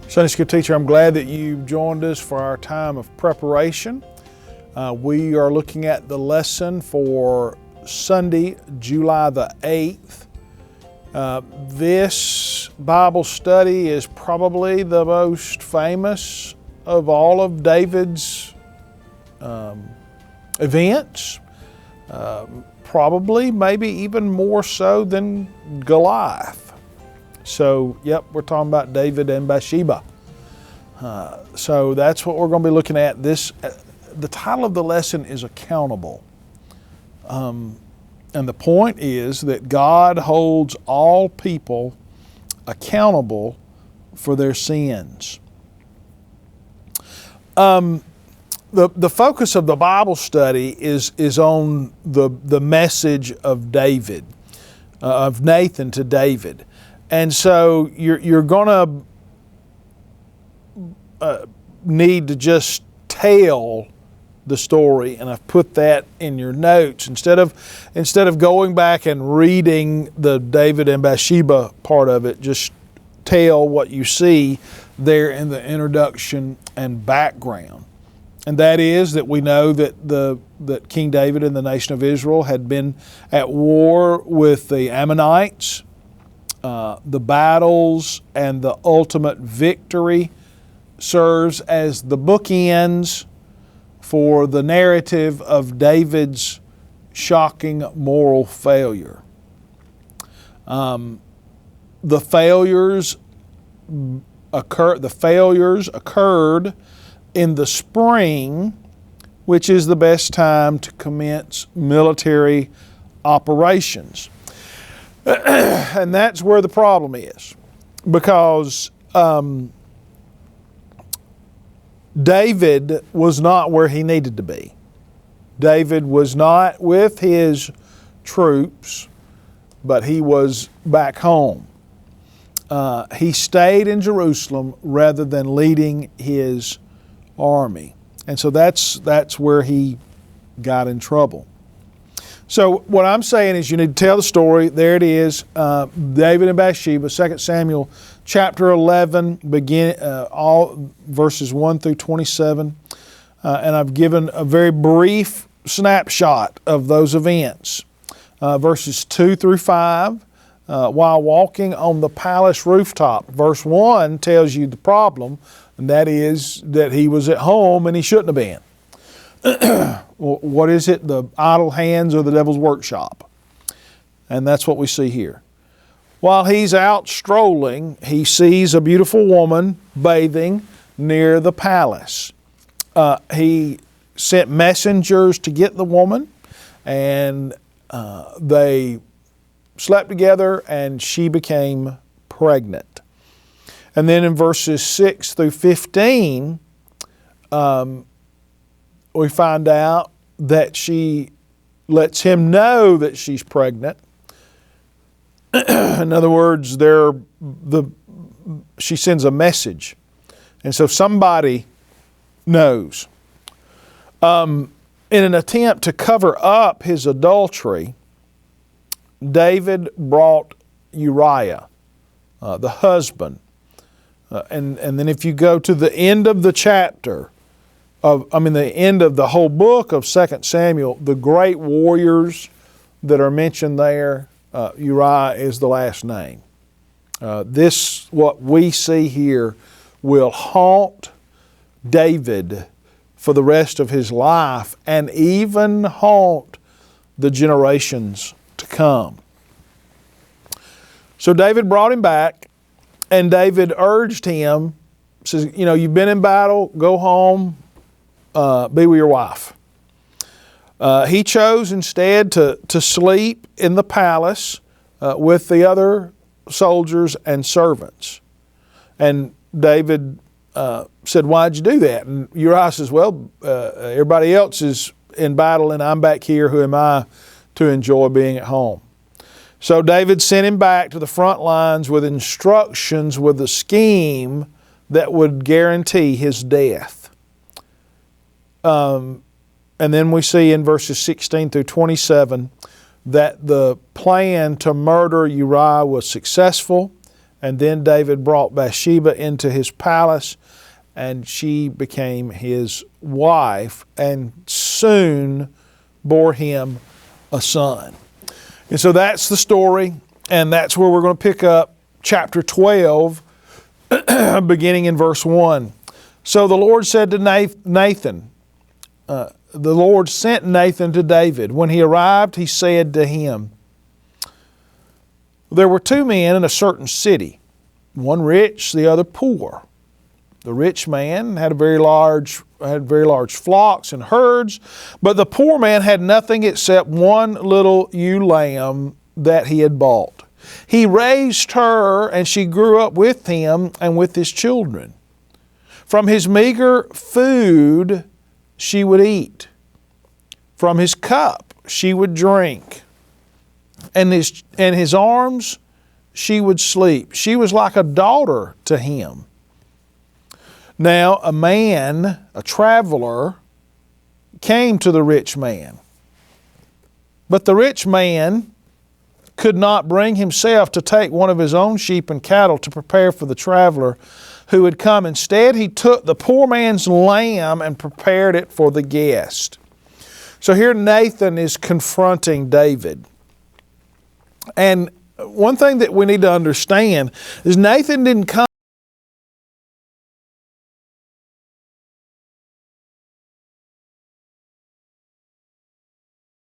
Sunday School teacher, I'm glad that you've joined us for our time of preparation. We are looking at the lesson for Sunday, July the 8th. This Bible study is probably the most famous of all of David's events. Probably, maybe even more so than Goliath. So, we're talking about David and Bathsheba. So that's what we're going to be looking at. The title of the lesson is Accountable. And the point is that God holds all people accountable for their sins. The focus of the Bible study is on the message of David, of Nathan to David. And so you're going to need to just tell the story, and I've put that in your notes. Instead of going back and reading the David and Bathsheba part of it, just tell what you see there in the introduction and background. And that is that we know that King David and the nation of Israel had been at war with the Ammonites. The battles and the ultimate victory serves as the bookends for the narrative of David's shocking moral failure. The failures occurred in the spring, which is the best time to commence military operations. And that's where the problem is, because David was not where he needed to be. David was not with his troops, but he was back home. He stayed in Jerusalem rather than leading his army. And so that's where he got in trouble. So what I'm saying is you need to tell the story. There it is, David and Bathsheba, 2 Samuel chapter 11, all verses 1 through 27. And I've given a very brief snapshot of those events. Verses 2 through 5, while walking on the palace rooftop. Verse 1 tells you the problem, and that is that he was at home and he shouldn't have been. What is it? The idle hands or the devil's workshop. And that's what we see here. While he's out strolling, he sees a beautiful woman bathing near the palace. He sent messengers to get the woman, and they slept together, and she became pregnant. And then in verses 6 through 15, we find out that she lets him know that she's pregnant. In other words, she sends a message. And so somebody knows. In an attempt to cover up his adultery, David brought Uriah, the husband. And then if you go to the end of the chapter, the end of the whole book of 2 Samuel, the great warriors that are mentioned there, Uriah is the last name. What we see here, will haunt David for the rest of his life and even haunt the generations to come. So David brought him back, and David urged him, says, you've been in battle, go home, be with your wife. He chose instead to sleep in the palace with the other soldiers and servants. And David said, why'd you do that? And Uriah says, everybody else is in battle and I'm back here. Who am I to enjoy being at home? So David sent him back to the front lines with instructions, with a scheme that would guarantee his death. And then we see in verses 16 through 27 that the plan to murder Uriah was successful, And then David brought Bathsheba into his palace, and she became his wife, and soon bore him a son. And so that's the story, and that's where we're going to pick up chapter 12, beginning in verse 1. So the Lord said to Nathan, the Lord sent Nathan to David. When he arrived, he said to him, there were two men in a certain city, one rich, the other poor. The rich man had very large flocks and herds, but the poor man had nothing except one little ewe lamb that he had bought. He raised her, and she grew up with him and with his children. From his meager food she would eat. From his cup she would drink. And in his arms she would sleep. She was like a daughter to him. Now a man, a traveler, came to the rich man. But the rich man could not bring himself to take one of his own sheep and cattle to prepare for the traveler who had come. Instead, he took the poor man's lamb and prepared it for the guest. So here Nathan is confronting David. And one thing that we need to understand is Nathan didn't come